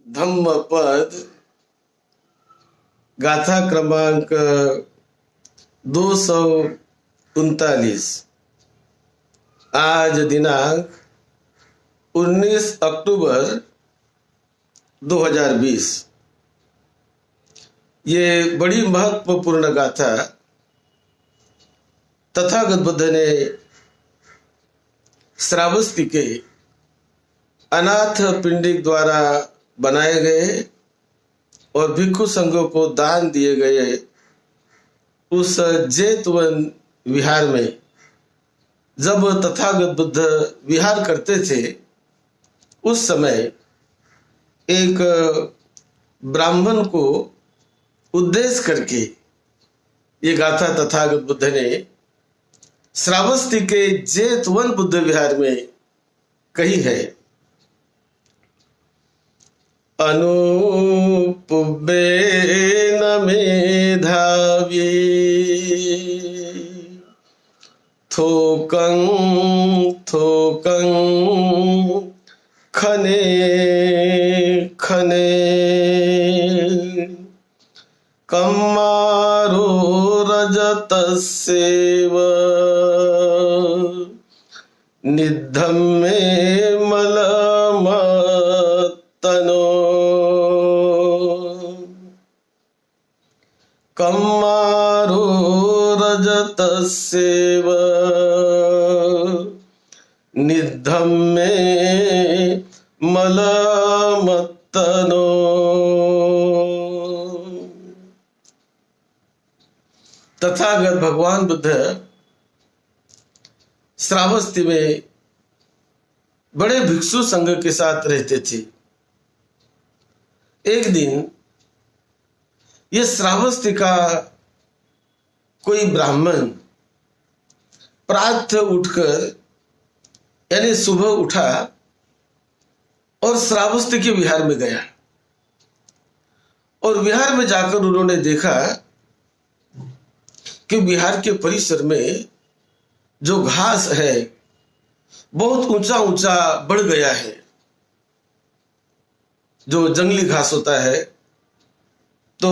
धम्मपद गाथा क्रमांक 239। आज दिनांक 19 अक्टूबर 2020। ये बड़ी महत्वपूर्ण गाथा तथागत बुद्ध ने श्रावस्ती के अनाथ पिंडिक द्वारा बनाए गए और भिक्षु संघों को दान दिए गए उस जेतवन विहार में जब तथागत बुद्ध विहार करते थे, उस समय एक ब्राह्मण को उद्देश्य करके ये गाथा तथागत बुद्ध ने श्रावस्ती के जेतवन बुद्ध विहार में कही है। अनुपुब्बेन मेधावी थोकं थोकं खने खने कम्मारो रजतस्येव निद्धम्मे मलमत्तनो कम्मारो रजतस्येव निद्धम्मे मलमत्तनो। तथागत भगवान बुद्ध श्रावस्ती में बड़े भिक्षु संघ के साथ रहते थे। एक दिन ये श्रावस्ती का कोई ब्राह्मण प्रातः उठकर यानी सुबह उठा और श्रावस्ती के विहार में गया और विहार में जाकर उन्होंने देखा कि विहार के परिसर में जो घास है बहुत ऊंचा ऊंचा बढ़ गया है। जो जंगली घास होता है तो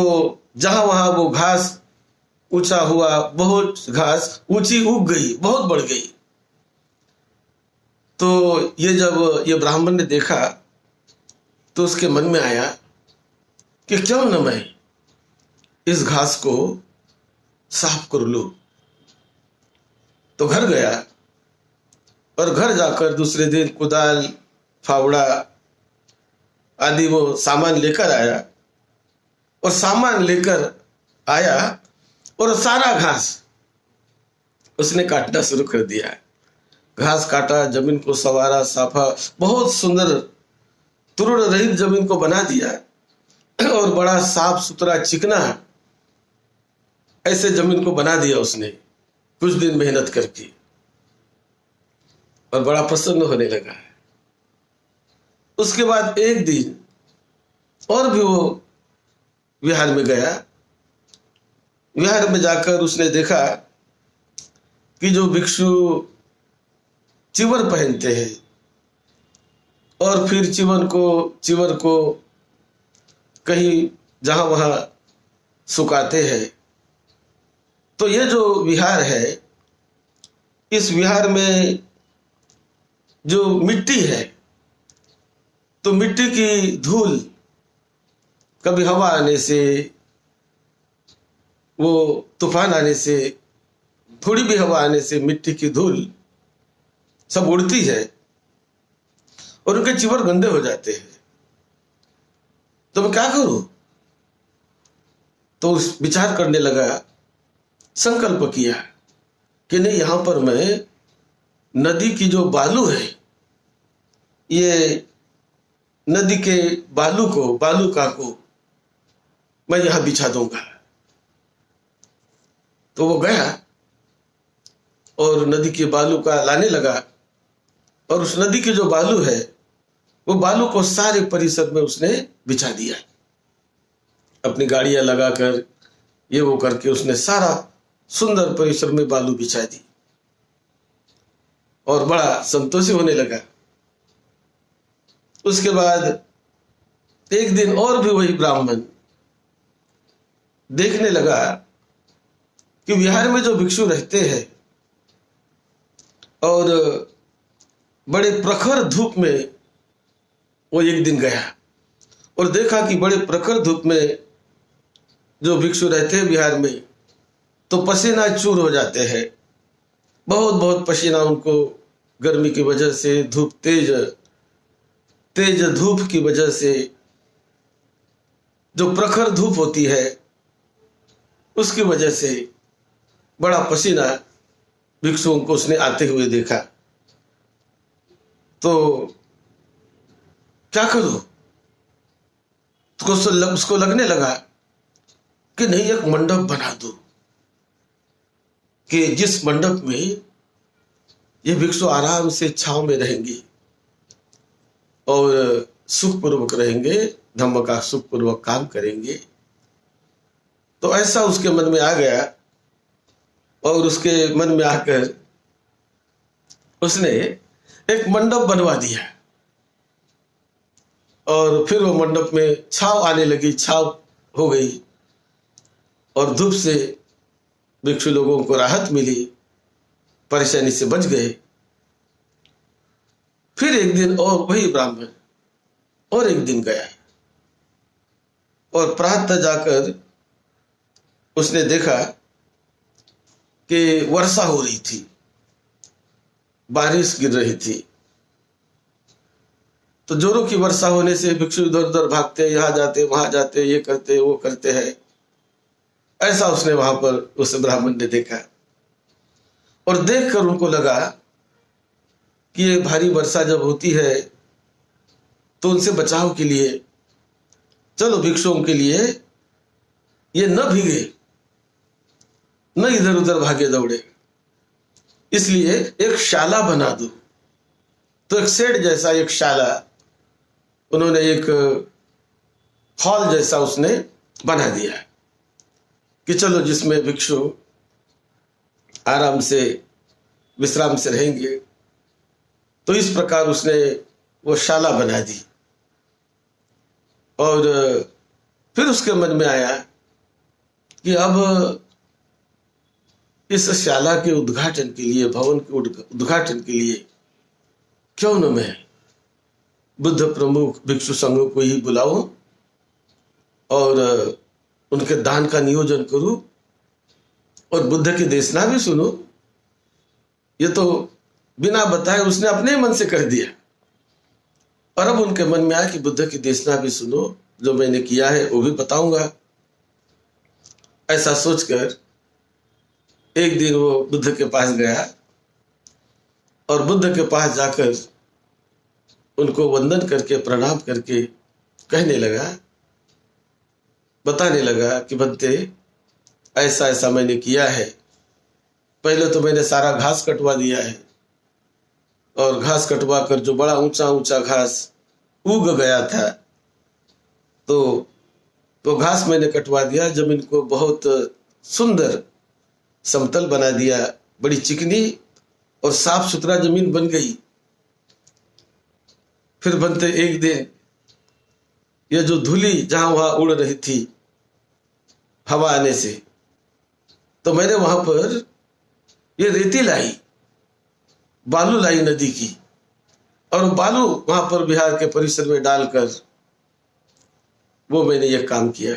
जहां वहां वो घास ऊंचा हुआ, बहुत घास ऊंची उग गई, बहुत बढ़ गई। तो ये जब ये ब्राह्मण ने देखा तो उसके मन में आया कि क्यों न मैं इस घास को साफ कर लूं। तो घर गया और घर जाकर दूसरे दिन कुदाल, फावड़ा आदि वो सामान लेकर आया और सामान लेकर आया और सारा घास उसने काटना शुरू कर दिया। घास काटा, जमीन को संवारा, साफा, बहुत सुंदर तुरुड़ रहित जमीन को बना दिया और बड़ा साफ सुथरा चिकना ऐसे जमीन को बना दिया उसने कुछ दिन मेहनत करके, और बड़ा प्रसन्न होने लगा। उसके बाद एक दिन और भी वो विहार में गया। विहार में जाकर उसने देखा कि जो भिक्षु चिवर पहनते हैं और फिर चिवर को कहीं जहां वहां सुखाते हैं, तो ये जो विहार है, इस विहार में जो मिट्टी है, तो मिट्टी की धूल कभी हवा आने से, वो तूफान आने से, थोड़ी भी हवा आने से मिट्टी की धूल सब उड़ती है और उनके चिवर गंदे हो जाते हैं। तो मैं क्या करूं? तो विचार करने लगा, संकल्प किया कि नहीं, यहां पर मैं नदी की जो बालू है, ये नदी के बालूका को मैं यहां बिछा दूंगा। तो वो गया और नदी के बालू का लाने लगा और उस नदी की जो बालू है, वो बालू को सारे परिसर में उसने बिछा दिया। अपनी गाड़ियां लगाकर ये वो करके उसने सारा सुंदर परिसर में बालू बिछा दी और बड़ा संतोषी होने लगा। उसके बाद एक दिन और भी वही ब्राह्मण देखने लगा कि विहार में जो भिक्षु रहते हैं और बड़े प्रखर धूप में वो एक दिन गया और देखा कि बड़े प्रखर धूप में जो भिक्षु रहते हैं बिहार में तो पसीना चूर हो जाते हैं, बहुत बहुत पसीना उनको गर्मी की वजह से, धूप तेज धूप की वजह से, जो प्रखर धूप होती है उसकी वजह से बड़ा पसीना भिक्षुओं को उसने आते हुए देखा। तो क्या करूं, तो उसको लगने लगा कि नहीं, एक मंडप बना दो कि जिस मंडप में ये भिक्षु आराम से छांव में रहेंगे और सुखपूर्वक रहेंगे, धम्म का सुखपूर्वक काम करेंगे। तो ऐसा उसके मन में आ गया और उसके मन में आकर उसने एक मंडप बनवा दिया और फिर वो मंडप में छांव आने लगी, छांव हो गई और धूप से भिक्षु लोगों को राहत मिली, परेशानी से बच गए। फिर एक दिन और वही ब्राह्मण और एक दिन गया और प्रातः जाकर उसने देखा कि वर्षा हो रही थी, बारिश गिर रही थी। तो जोरों की वर्षा होने से भिक्षु इधर उधर भागते, यहाँ जाते वहां जाते, ये करते वो करते हैं। ऐसा उसने वहां पर उस ब्राह्मण ने देखा और देखकर उनको लगा कि ये भारी वर्षा जब होती है तो उनसे बचाव के लिए चलो भिक्षुओं के लिए ये न भीगे, न इधर उधर भागे दौड़े, इसलिए एक शाला बना दो। तो एक शेड जैसा एक शाला उन्होंने, एक हॉल जैसा उसने बना दिया कि चलो जिसमें भिक्षु आराम से विश्राम से रहेंगे। तो इस प्रकार उसने वो शाला बना दी और फिर उसके मन में आया कि अब इस शाला के उद्घाटन के लिए, भवन के उद्घाटन के लिए क्यों न मैं बुद्ध प्रमुख भिक्षु संघों को ही बुलाऊं और उनके दान का नियोजन करूं और बुद्ध की देशना भी सुनूं। ये तो बिना बताए उसने अपने मन से कर दिया और अब उनके मन में आया कि बुद्ध की देशना भी सुनो, जो मैंने किया है वो भी बताऊंगा। ऐसा सोचकर एक दिन वो बुद्ध के पास गया और बुद्ध के पास जाकर उनको वंदन करके प्रणाम करके कहने लगा, बताने लगा कि बनते ऐसा ऐसा मैंने किया है। पहले तो मैंने सारा घास कटवा दिया है और घास कटवा कर जो बड़ा ऊंचा ऊंचा घास उग गया था तो घास मैंने कटवा दिया, जमीन को बहुत सुंदर समतल बना दिया, बड़ी चिकनी और साफ सुथरा जमीन बन गई। फिर बनते एक दिन ये जो धूली जहां वहां उड़ रही थी हवा आने से, तो मैंने वहां पर ये रेती लाई, बालू लाई नदी की, और बालू वहां पर बिहार के परिसर में डालकर वो मैंने ये काम किया।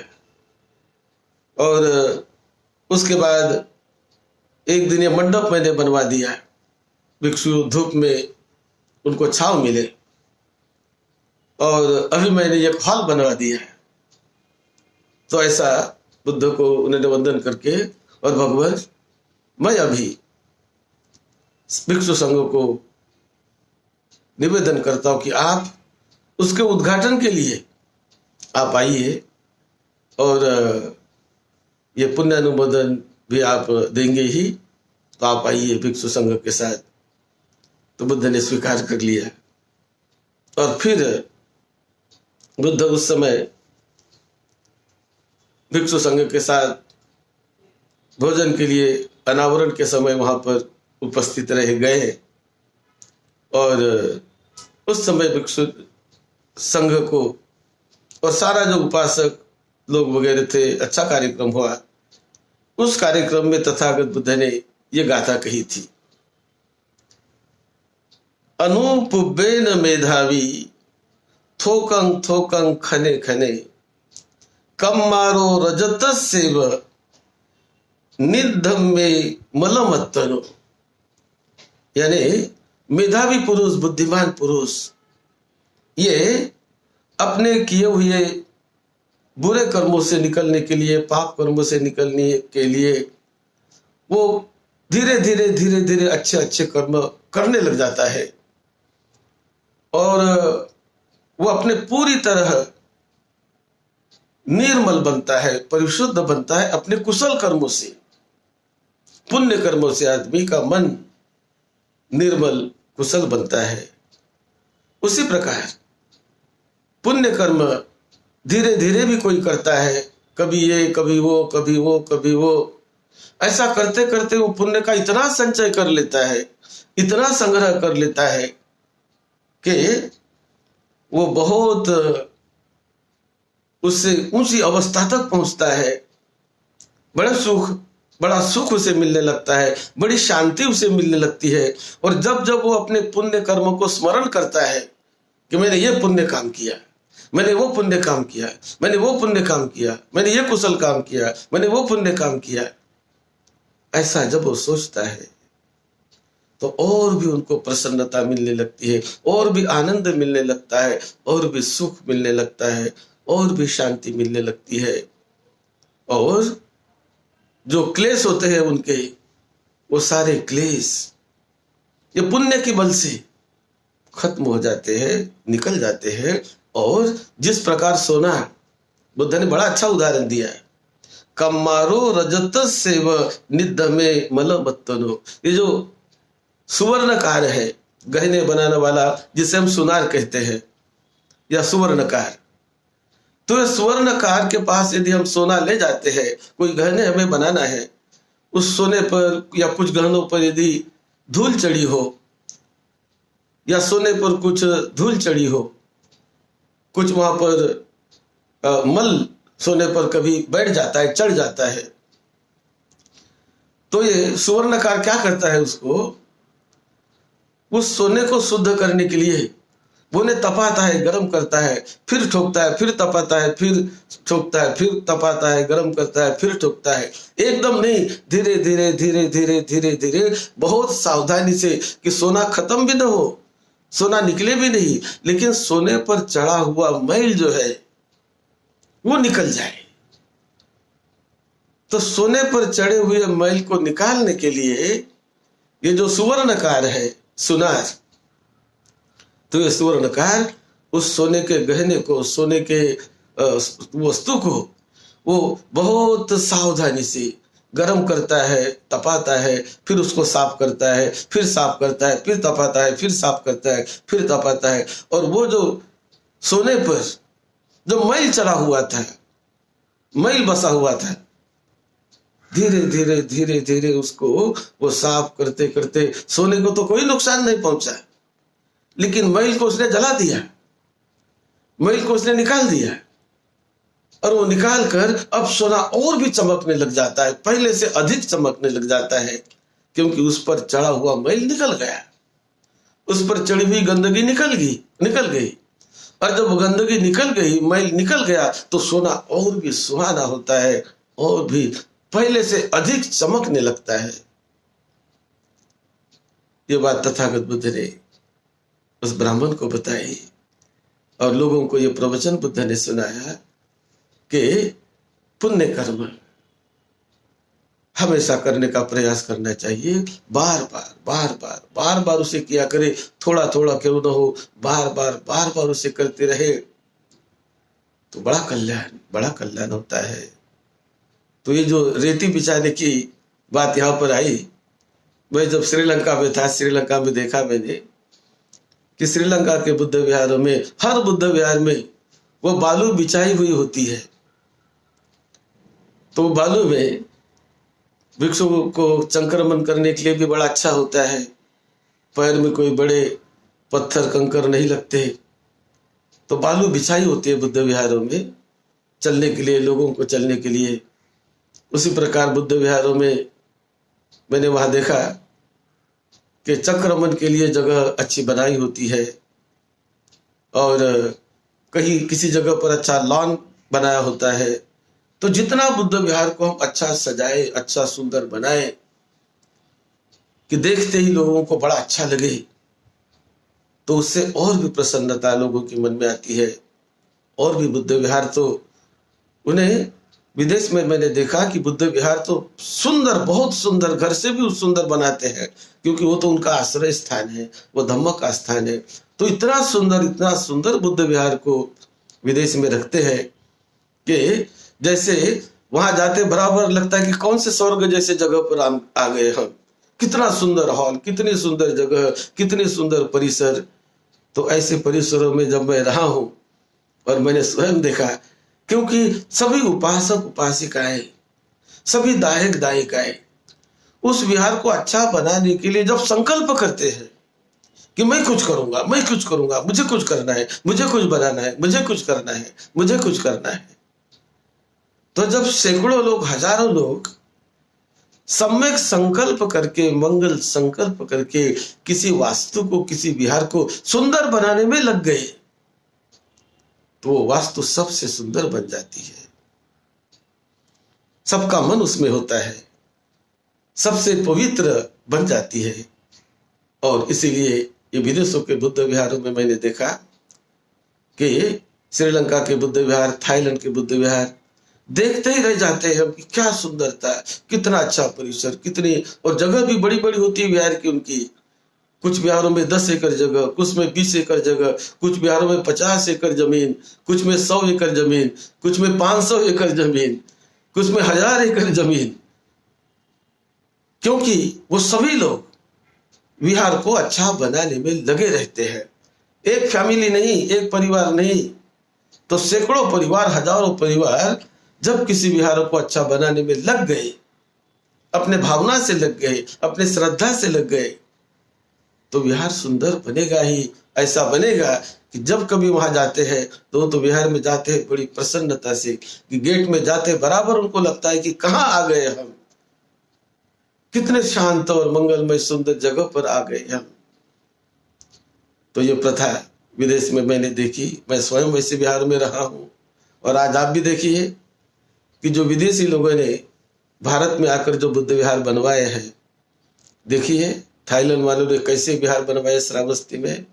और उसके बाद एक दिन ये मंडप मैंने बनवा दिया, भिक्षु धूप में उनको छांव मिले, और अभी मैंने एक हॉल बनवा दिया है। तो ऐसा बुद्ध को उन्होंने वंदन करके, और भगवान मैं अभी भिक्षु संघ को निवेदन करता हूं कि आप उसके उद्घाटन के लिए आप आइए और ये पुण्यानुमोदन भी आप देंगे ही, तो आप आइए भिक्षु संघ के साथ। तो बुद्ध ने स्वीकार कर लिया और फिर बुद्ध उस समय भिक्षु संघ के साथ भोजन के लिए अनावरण के समय वहां पर उपस्थित रह गए और उस समय भिक्षु संघ को और सारा जो उपासक लोग वगैरह थे, अच्छा कार्यक्रम हुआ। उस कार्यक्रम में तथागत बुद्ध ने ये गाथा कही थी, अनूप बेन मेधावी थोकं थोकं खने खने कम मारो रजत सेव निर्धम में मलमत्तनो। यानी मेधावी पुरुष, बुद्धिमान पुरुष, ये अपने किए हुए बुरे कर्मों से निकलने के लिए, पाप कर्मों से निकलने के लिए वो धीरे धीरे धीरे धीरे अच्छे अच्छे कर्म करने लग जाता है और वो अपने पूरी तरह निर्मल बनता है, परिशुद्ध बनता है अपने कुशल कर्मों से। पुण्य कर्मों से आदमी का मन निर्मल कुशल बनता है। उसी प्रकार पुण्य कर्म धीरे धीरे भी कोई करता है, कभी ये कभी वो कभी वो कभी वो, ऐसा करते करते वो पुण्य का इतना संचय कर लेता है, इतना संग्रह कर लेता है कि वो बहुत उससे ऊंची अवस्था तक पहुंचता है। बड़ा सुख उसे मिलने लगता है, बड़ी शांति उसे मिलने लगती है। और जब जब वो अपने पुण्य कर्मों को स्मरण करता है कि मैंने ये पुण्य काम किया, मैंने वो पुण्य काम किया, मैंने वो पुण्य काम किया, मैंने ये कुशल काम किया, मैंने वो पुण्य काम किया, ऐसा जब वो सोचता है तो और भी उनको प्रसन्नता मिलने लगती है, और भी आनंद मिलने लगता है, और भी सुख मिलने लगता है, और भी शांति मिलने लगती है। और जो क्लेश होते हैं उनके, वो सारे क्लेश ये पुण्य के बल से खत्म हो जाते हैं, निकल जाते हैं। और जिस प्रकार सोना, बुद्ध ने बड़ा अच्छा उदाहरण दिया है, कम्मारो रजत सेव निधमे मलमत्तनो। ये जो सुवर्णकार है, गहने बनाने वाला, जिसे हम सुनार कहते हैं या सुवर्णकार, तो ये सुवर्णकार के पास यदि हम सोना ले जाते हैं, कोई गहने हमें बनाना है, उस सोने पर या कुछ गहनों पर यदि धूल चढ़ी हो या सोने पर कुछ धूल चढ़ी हो, कुछ वहां पर मल सोने पर कभी बैठ जाता है, चढ़ जाता है, तो ये सुवर्णकार क्या करता है, उसको, उस सोने को शुद्ध करने के लिए वो उन्हें तपाता है, गर्म करता है, फिर ठोकता है, फिर तपाता है, फिर ठोकता है, फिर तपाता है, गर्म करता है, फिर ठोकता है। एकदम नहीं, धीरे धीरे धीरे धीरे धीरे धीरे बहुत सावधानी से, कि सोना खत्म भी ना हो, सोना निकले भी नहीं, लेकिन सोने पर चढ़ा हुआ मैल जो है वो निकल जाए। तो सोने पर चढ़े हुए मैल को निकालने के लिए ये जो सुवर्णकार है, सुनार, तो ये सुवर्णकार उस सोने के गहने को, सोने के वस्तु को वो बहुत सावधानी से गर्म करता है, तपाता है, फिर उसको साफ करता है, फिर साफ करता है, फिर तपाता है, फिर साफ करता है, फिर तपाता है। और वो जो सोने पर जो मैल चढ़ा हुआ था, मैल बसा हुआ था, धीरे धीरे धीरे धीरे उसको वो साफ करते करते, सोने को तो कोई नुकसान नहीं पहुंचा, लेकिन मैल को उसने जला दिया, मैल को उसने निकाल दिया। और वो निकाल कर अब सोना और भी चमकने लग जाता है, पहले से अधिक चमकने लग जाता है, क्योंकि उस पर चढ़ा हुआ मैल निकल गया, उस पर चढ़ी हुई गंदगी निकल गई। और जब गंदगी निकल गई, मैल निकल गया, तो सोना और भी सुहाना होता है, और भी पहले से अधिक चमकने लगता है। ये बात तथागत बुद्ध ने उस ब्राह्मण को बताई और लोगों को ये प्रवचन बुद्ध ने सुनाया कि पुण्य कर्म हमेशा करने का प्रयास करना चाहिए, बार बार उसे किया करे, थोड़ा थोड़ा क्यों न हो, बार बार उसे करते रहे, तो बड़ा कल्याण होता है। तो ये जो रेती बिछाने की बात यहाँ पर आई, मैं जब श्रीलंका में था, श्रीलंका में देखा मैंने कि श्रीलंका के बुद्ध विहारों में, हर बुद्ध विहार में वो बालू बिछाई हुई होती है। तो बालू में वृक्षों को संक्रमण करने के लिए भी बड़ा अच्छा होता है, पैर में कोई बड़े पत्थर कंकर नहीं लगते, तो बालू बिछाई होती है बुद्ध विहारों में चलने के लिए, लोगों को चलने के लिए। उसी प्रकार बुद्ध विहारों में मैंने वहां देखा कि चक्रमण के लिए जगह अच्छी बनाई होती है, और कहीं किसी जगह पर अच्छा लॉन बनाया होता है। तो जितना बुद्ध विहार को हम अच्छा सजाए, अच्छा सुंदर बनाए कि देखते ही लोगों को बड़ा अच्छा लगे, तो उससे और भी प्रसन्नता लोगों के मन में आती है। और भी बुद्ध विहार तो उन्हें विदेश में मैंने देखा कि बुद्ध विहार तो सुंदर, बहुत सुंदर, घर से भी सुंदर बनाते हैं, क्योंकि वो तो उनका आश्रय स्थान है, वो धम्म का स्थान है। तो इतना सुंदर बुद्ध विहार को विदेश में रखते हैं कि जैसे वहां जाते बराबर लगता है कि कौन से स्वर्ग जैसे जगह पर आ गए हम। कितना सुंदर हॉल, कितनी सुंदर जगह, कितनी सुंदर परिसर। तो ऐसे परिसरों में जब मैं रहा हूं और मैंने स्वयं देखा, क्योंकि सभी उपासक उपासिकाएं, सभी दायक दायिकाएं उस विहार को अच्छा बनाने के लिए जब संकल्प करते हैं कि मैं कुछ करूंगा, मैं कुछ करूंगा, मुझे कुछ करना है, मुझे कुछ बनाना है, मुझे कुछ करना है, मुझे कुछ करना है, तो जब सैकड़ों लोग, हजारों लोग सम्यक संकल्प करके, मंगल संकल्प करके किसी वास्तु को, किसी विहार को सुंदर बनाने में लग गए, तो वो वास्तु सबसे सुंदर बन जाती है। सबका मन उसमें होता है, सबसे पवित्र बन जाती है। और इसीलिए ये विदेशों के बुद्ध विहारों में मैंने देखा कि श्रीलंका के बुद्ध विहार, थाईलैंड के बुद्ध विहार देखते ही रह जाते हैं कि क्या सुंदरता, कितना अच्छा परिसर, कितनी, और जगह भी बड़ी बड़ी होती है विहार की उनकी। कुछ बिहारों में 10 एकड़ जगह, कुछ में 20 एकड़ जगह, कुछ बिहारों में 50 एकड़ जमीन, कुछ में 100 एकड़ जमीन, कुछ में 500 एकड़ जमीन, कुछ में 1000 एकड़ जमीन। क्योंकि वो सभी लोग विहार को अच्छा बनाने में लगे रहते हैं। एक फैमिली नहीं, एक परिवार नहीं, तो सैकड़ों परिवार, हजारों परिवार जब किसी विहार को अच्छा बनाने में लग गए, अपने भावना से लग गए, अपने श्रद्धा से लग गए, तो विहार सुंदर बनेगा ही। ऐसा बनेगा कि जब कभी वहां जाते हैं तो विहार में जाते हैं बड़ी प्रसन्नता से, कि गेट में जाते बराबर उनको लगता है कि कहाँ आ गए हम, कितने शांत और मंगलमय सुंदर जगह पर आ गए हम। तो ये प्रथा विदेश में मैंने देखी, मैं स्वयं वैसे विहार में रहा हूं। और आज आप भी देखिए कि जो विदेशी लोगों ने भारत में आकर जो बुद्ध विहार बनवाए हैं, देखिए थाईलैंड वालों ने कैसे विहार बनवाए श्रावस्ती में,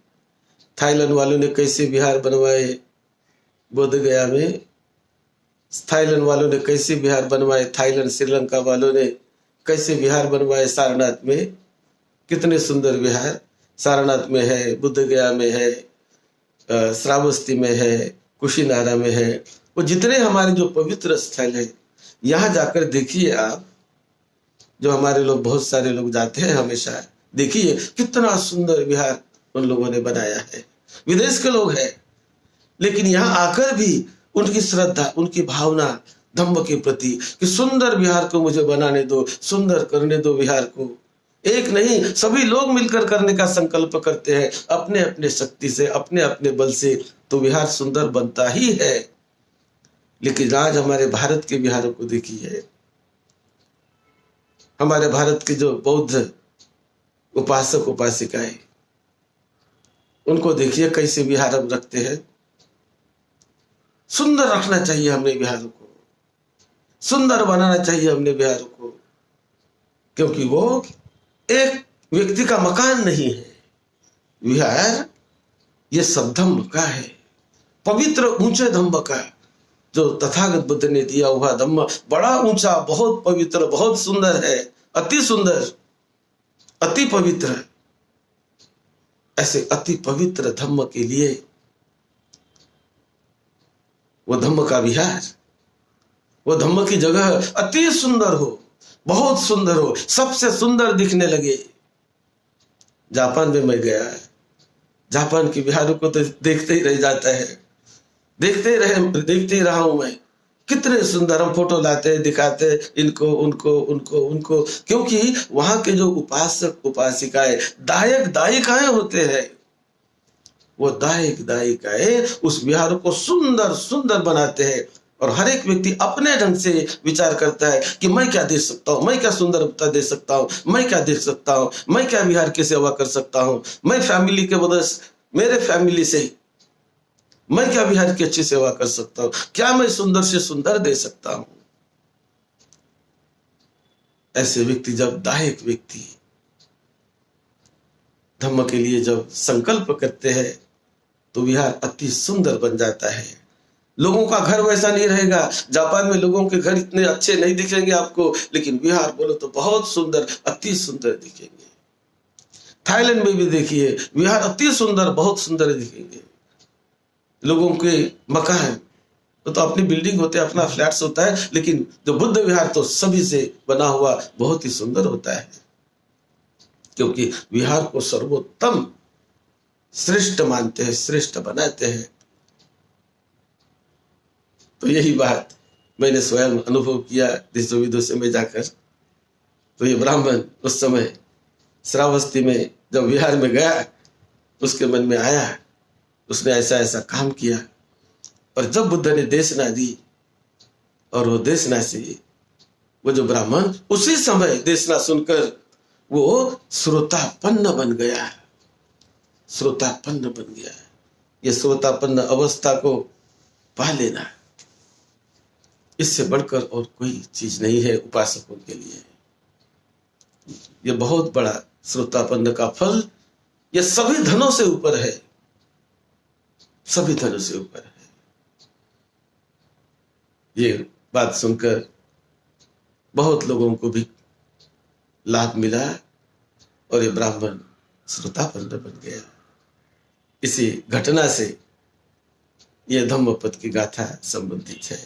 थाईलैंड वालों ने कैसे विहार बनवाए बोध गया में, थाईलैंड वालों ने कैसे विहार बनवाए, थाईलैंड श्रीलंका वालों ने कैसे विहार बनवाए सारनाथ में। कितने सुंदर विहार सारनाथ में है, बुद्ध गया में है, श्रावस्ती में है, कुशीनारा में है। वो जितने हमारे जो पवित्र स्थल है, यहाँ जाकर देखिए आप, जो हमारे लोग, बहुत सारे लोग जाते हैं हमेशा, देखिए कितना सुंदर विहार उन लोगों ने बनाया है। विदेश के लोग हैं, लेकिन यहाँ आकर भी उनकी श्रद्धा, उनकी भावना धम्म के प्रति कि सुंदर विहार को मुझे बनाने दो, सुंदर करने दो विहार को। एक नहीं, सभी लोग मिलकर करने का संकल्प करते हैं अपने अपने शक्ति से, अपने अपने बल से, तो विहार सुंदर बनता ही है। लेकिन आज हमारे भारत के विहारों को देखिए, हमारे भारत के जो बौद्ध उपासक उपासिकाएं, उनको देखिए कैसे विहार हम रखते हैं। सुंदर रखना चाहिए हमने विहारों को, सुंदर बनाना चाहिए हमने विहारों को, क्योंकि वो एक व्यक्ति का मकान नहीं है। विहार ये सब धम्म का है, पवित्र ऊंचे धम्म का, जो तथागत बुद्ध ने दिया हुआ धम्म बड़ा ऊंचा, बहुत पवित्र, बहुत सुंदर है, अति सुंदर, अति पवित्र। ऐसे अति पवित्र धम्म के लिए वो धम्म का विहार, वो धम्म की जगह अति सुंदर हो, बहुत सुंदर हो, सबसे सुंदर दिखने लगे। जापान में मैं गया, जापान के विहारों को तो देखते ही रह जाता है, देखते ही रहा हूं मैं। कितने सुंदर, हम फोटो लाते हैं, दिखाते हैं इनको, उनको, उनको, उनको, क्योंकि वहां के जो उपासक उपासिकाएं, दायक दायिकाएं होते हैं, वो दायक दायिक आए उस विहार को सुंदर सुंदर बनाते हैं। और हर एक व्यक्ति अपने ढंग से विचार करता है कि मैं क्या दे सकता हूँ, मैं क्या सुंदरता दे सकता हूँ, मैं क्या दे सकता हूँ, मैं क्या विहार की सेवा कर सकता हूँ, मैं फैमिली के वजह मेरे फैमिली से मैं क्या विहार की अच्छी सेवा कर सकता हूँ, क्या मैं सुंदर से सुंदर दे सकता हूँ। ऐसे व्यक्ति, जब दायक व्यक्ति धम्म के लिए जब संकल्प करते हैं तो विहार अति सुंदर बन जाता है। लोगों का घर वैसा नहीं रहेगा। जापान में लोगों के घर इतने अच्छे नहीं दिखेंगे आपको, लेकिन विहार बोलो तो बहुत सुंदर, अति सुंदर दिखेंगे। थाईलैंड में भी देखिए विहार अति सुंदर, बहुत सुंदर दिखेंगे। लोगों के मकान तो अपनी बिल्डिंग होते हैं, अपना फ्लैट्स होता है, लेकिन जो बुद्ध विहार तो सभी से बना हुआ बहुत ही सुंदर होता है, क्योंकि विहार को सर्वोत्तम श्रेष्ठ मानते हैं, श्रेष्ठ बनाते हैं। तो यही बात मैंने स्वयं अनुभव किया देशों विदेशों में जाकर। तो ये ब्राह्मण उस समय श्रावस्ती में जब विहार में गया, उसके मन में आया, उसने ऐसा ऐसा काम किया। पर जब बुद्ध ने देशना दी और वो देशना से वो जो ब्राह्मण उसी समय देशना सुनकर वो श्रोतापन्न बन गया, श्रोतापन्न बन गया। ये श्रोतापन्न अवस्था को पा लेना, इससे बढ़कर और कोई चीज नहीं है उपासकों के लिए। ये बहुत बड़ा श्रोतापन्न का फल, ये सभी धनों से ऊपर है, सभी धनों से ऊपर है। ये बात सुनकर बहुत लोगों को भी लाभ मिला और ये ब्राह्मण श्रोतापन्न बन गया। इसी घटना से ये धम्मपद की गाथा संबंधित है।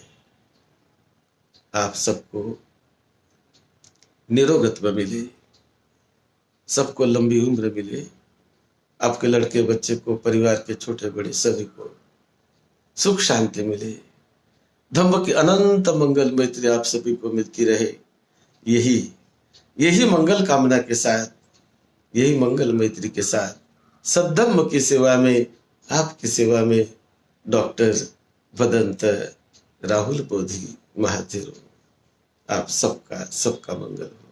आप सबको निरोगत्व मिले, सबको लंबी उम्र मिले, आपके लड़के बच्चे को, परिवार के छोटे बड़े सभी को सुख शांति मिले, धम्म की अनंत मंगल मैत्री आप सभी को मिलती रहे। यही मंगल कामना के साथ, यही मंगल मैत्री के साथ सद्धम्म की सेवा में, आपकी सेवा में डॉक्टर भदंत राहुल बोधी महाथिरो। आप सबका मंगल हो।